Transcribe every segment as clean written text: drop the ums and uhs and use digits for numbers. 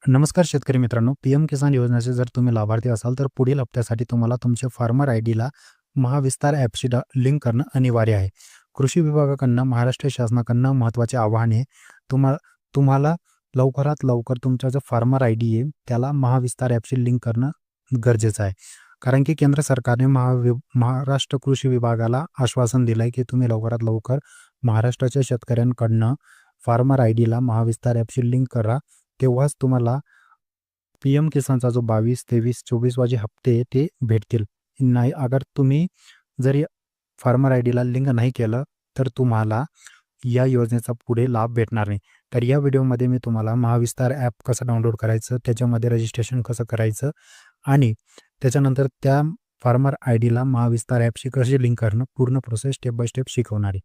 नमस्कार शेतकरी मित्रांनो, पीएम किसान योजनेचे जर तुम्ही लाभार्थी असाल तर पुढील हप्त्यासाठी तुम्हाला तुमच्या फार्मर आयडीला महाविस्तार ॲपशी लिंक करणं अनिवार्य आहे. कृषी विभागाकडनं महाराष्ट्र शासनाकडनं महत्त्वाचे आवाहन आहे. तुम्हाला लवकरात लवकर तुमचा जो फार्मर आयडी आहे त्याला महाविस्तार ॲपशी लिंक करणं गरजेचं आहे. कारण की केंद्र सरकारने महाराष्ट्र कृषी विभागाला आश्वासन दिलं आहे की तुम्ही लवकरात लवकर महाराष्ट्राच्या शेतकऱ्यांकडनं फार्मर आयडीला महाविस्तार ॲपशी लिंक करा. तेव्हाच तुम्हाला पीएम किसानचा जो 22, 23, 24 जे हप्ते आहे ते भेटतील. नाही अगर तुम्ही जर फार्मर आयडीला लिंक नाही केलं तर तुम्हाला या योजनेचा पुढे लाभ भेटणार नाही. तर या व्हिडिओमध्ये मी तुम्हाला महाविस्तार ॲप कसं डाउनलोड करायचं, त्याच्यामध्ये रजिस्ट्रेशन कसं करायचं आणि त्याच्यानंतर त्या फार्मर आयडीला महाविस्तार ॲपशी कशी लिंक करणं पूर्ण प्रोसेस स्टेप बाय स्टेप शिकवणार आहे.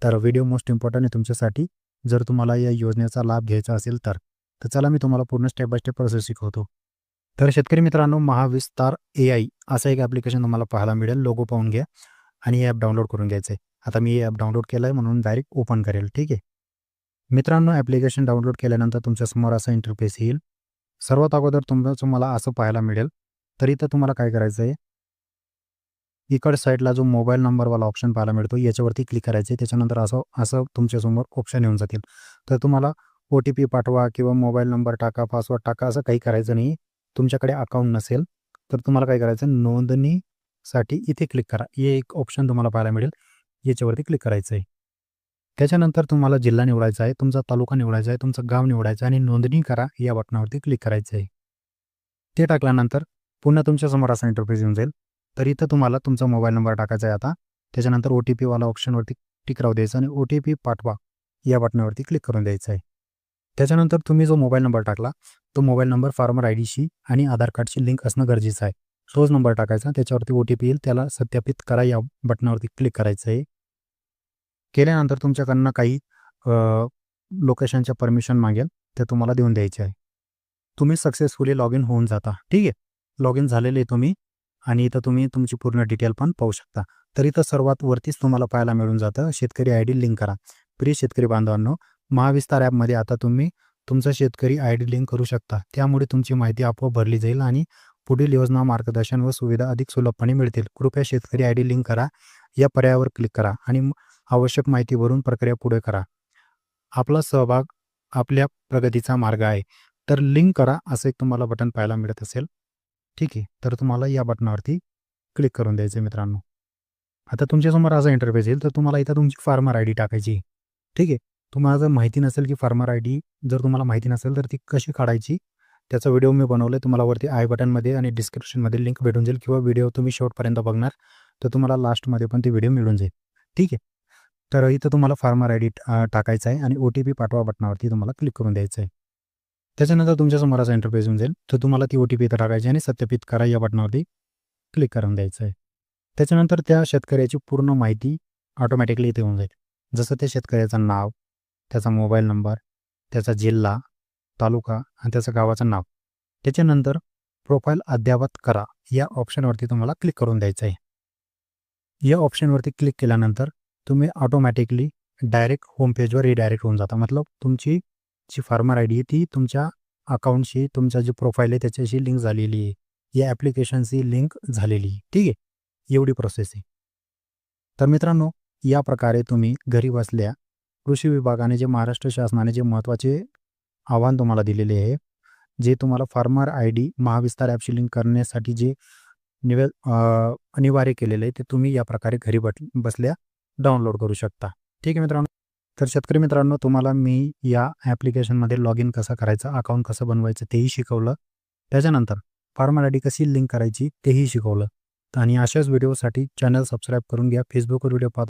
तर व्हिडिओ मोस्ट इम्पॉर्टंट आहे तुमच्यासाठी जर तुम्हाला या योजनेचा लाभ घ्यायचा असेल तर चला मी तुम्हाला पूर्ण स्टेप बाय स्टेप प्रोसेस शिकवतो. तर शेतकरी मित्रांनो, महाविस्तार AI असं एक ॲप्लिकेशन तुम्हाला पाहायला मिळेल. लोगो पाहून घ्या आणि हे ॲप डाउनलोड करून घ्यायचं आहे. आता मी हे ॲप डाउनलोड केलं आहे म्हणून डायरेक्ट ओपन करेल. ठीक आहे मित्रांनो, ॲप्लिकेशन डाउनलोड केल्यानंतर तुमच्यासमोर असं इंटरफेस येईल. सर्वात अगोदर तुम्हाला असं पाहायला मिळेल. तर इथं तुम्हाला काय करायचं आहे, इकड साईडला जो मोबाईल नंबरवाला ऑप्शन पाहायला मिळतो याच्यावरती क्लिक करायचं आहे. त्याच्यानंतर असं तुमच्यासमोर ऑप्शन येऊन जातील. तर तुम्हाला OTP पाठवा किंवा मोबाईल नंबर टाका, पासवर्ड टाका असं काही करायचं नाही. तुमच्याकडे अकाउंट नसेल तर तुम्हाला काय करायचं, नोंदणीसाठी इथे क्लिक करा. हे एक ऑप्शन तुम्हाला पाहायला मिळेल, याच्यावरती क्लिक करायचं आहे. त्याच्यानंतर तुम्हाला जिल्हा निवडायचा आहे, तुमचा तालुका निवडायचा आहे, तुमचं गाव निवडायचं आहे आणि नोंदणी करा या बटनावरती क्लिक करायचं आहे. ते टाकल्यानंतर पुन्हा तुमच्यासमोर असा इंटरफेस येऊन जाईल. तर इथं तुम्हाला तुमचा मोबाईल नंबर टाकायचा आहे. आता त्याच्यानंतर OTP वाला ऑप्शनवरती टिक राहू द्यायचं आणि OTP पाठवा या बटनावरती क्लिक करून द्यायचं आहे. त्याच्यानंतर तुम्ही जो मोबाईल नंबर टाकला तो मोबाईल नंबर फार्मर आयडीशी आणि आधार कार्डशी लिंक असणं गरजेचं आहे. तोच नंबर टाकायचा, त्याच्यावरती OTP येईल, त्याला सत्यापित करा या बटनावरती क्लिक करायचं आहे. केल्यानंतर तुमच्याकडनं काही लोकेशनच्या परमिशन मागेल, ते तुम्हाला देऊन द्यायचे आहे. तुम्ही सक्सेसफुली लॉग इन होऊन जाता. ठीक आहे, लॉग इन झालेले तुम्ही आणि इथं तुम्ही तुमची पूर्ण डिटेल पण पाहू शकता. तर इथं सर्वात वरतीच तुम्हाला पाहायला मिळून जातं शेतकरी आयडी लिंक करा. प्रिय शेतकरी बांधवांनो, महाविस्तार ॲपमध्ये आता तुम्ही तुमचा शेतकरी आयडी लिंक करू शकता. त्यामुळे तुमची माहिती आपोआप भरली जाईल आणि पुढील योजना, मार्गदर्शन व सुविधा अधिक सुलभपणे मिळतील. कृपया शेतकरी आयडी लिंक करा या पर्यायावर क्लिक करा आणि आवश्यक माहिती भरून प्रक्रिया पुढे करा. आपला सहभाग आपल्या प्रगतीचा मार्ग आहे. तर लिंक करा असं एक तुम्हाला बटन पाहायला मिळत असेल. ठीक आहे, तर तुम्हाला या बटनावरती क्लिक करून द्यायचं मित्रांनो. आता तुमच्यासमोर असा इंटरफेस येईल. तर तुम्हाला इथं तुमची फार्मर आयडी टाकायची. ठीक आहे, तुम्हाला जर माहिती नसेल की फार्मर आयडी जर तुम्हाला माहिती नसेल तर ती कशी काढायची, त्याचा व्हिडिओ मी बनवला आहे. तुम्हाला वरती आय बटनमध्ये आणि डिस्क्रिप्शनमध्ये लिंक भेटून जाईल किंवा व्हिडिओ तुम्ही शेवटपर्यंत बघणार तर तुम्हाला लास्टमध्ये पण ती व्हिडिओ मिळून जाईल. ठीक आहे, तर इथं तुम्हाला फार्मर आयडी टाकायचा आहे आणि OTP पाठवा बटनावरती तुम्हाला क्लिक करून द्यायचं आहे. त्याच्यानंतर तुमच्यासमोर असा इंटरफेस येऊन जाईल. तर तुम्हाला ती OTP इथं टाकायची आणि सत्यापित करा या बटनावरती क्लिक करून द्यायचं आहे. त्याच्यानंतर त्या शेतकऱ्याची पूर्ण माहिती ऑटोमॅटिकली इथे येऊन जाईल. जसं त्या शेतकऱ्याचं नाव, त्याचा मोबाईल नंबर, त्याचा जिल्हा, तालुका आणि त्याचं गावाचं नाव. त्याच्यानंतर प्रोफाईल अद्ययावत करा या ऑप्शनवरती तुम्हाला क्लिक करून द्यायचं आहे. या ऑप्शनवरती क्लिक केल्यानंतर तुम्ही ऑटोमॅटिकली डायरेक्ट होम पेजवर रिडायरेक्ट होऊन जाता. मतलब तुमची जी फार्मर आयडी आहे ती तुमच्या अकाउंटशी, तुमचा जी प्रोफाईल आहे त्याच्याशी लिंक झालेली आहे, या ॲप्लिकेशनशी लिंक झालेली आहे. ठीक आहे, एवढी प्रोसेस आहे. तर मित्रांनो, या प्रकारे तुम्ही घरी बसल्या कृषी विभागाने महाराष्ट्र शासनाने महत्त्वाचे आव्हान तुम्हाला दिलेले आहे, जे तुम्हाला फार्मर आयडी महाविस्तार ॲपशी लिंक करण्यासाठी जे अनिवार्य केलेलं आहे ते तुम्ही या प्रकारे घरी बसल्या डाउनलोड करू शकता. ठीक आहे मित्रांनो, तर शेतकरी मित्रांनो, तुम्हाला मी या ॲप्लिकेशनमध्ये लॉग इन कसं करायचं, अकाउंट कसं बनवायचं तेही शिकवलं. त्याच्यानंतर फार्मर आयडी कशी लिंक करायची तेही शिकवलं. आणि अशाच व्हिडिओसाठी चॅनल सबस्क्राईब करून घ्या. फेसबुकवर व्हिडिओ पाहता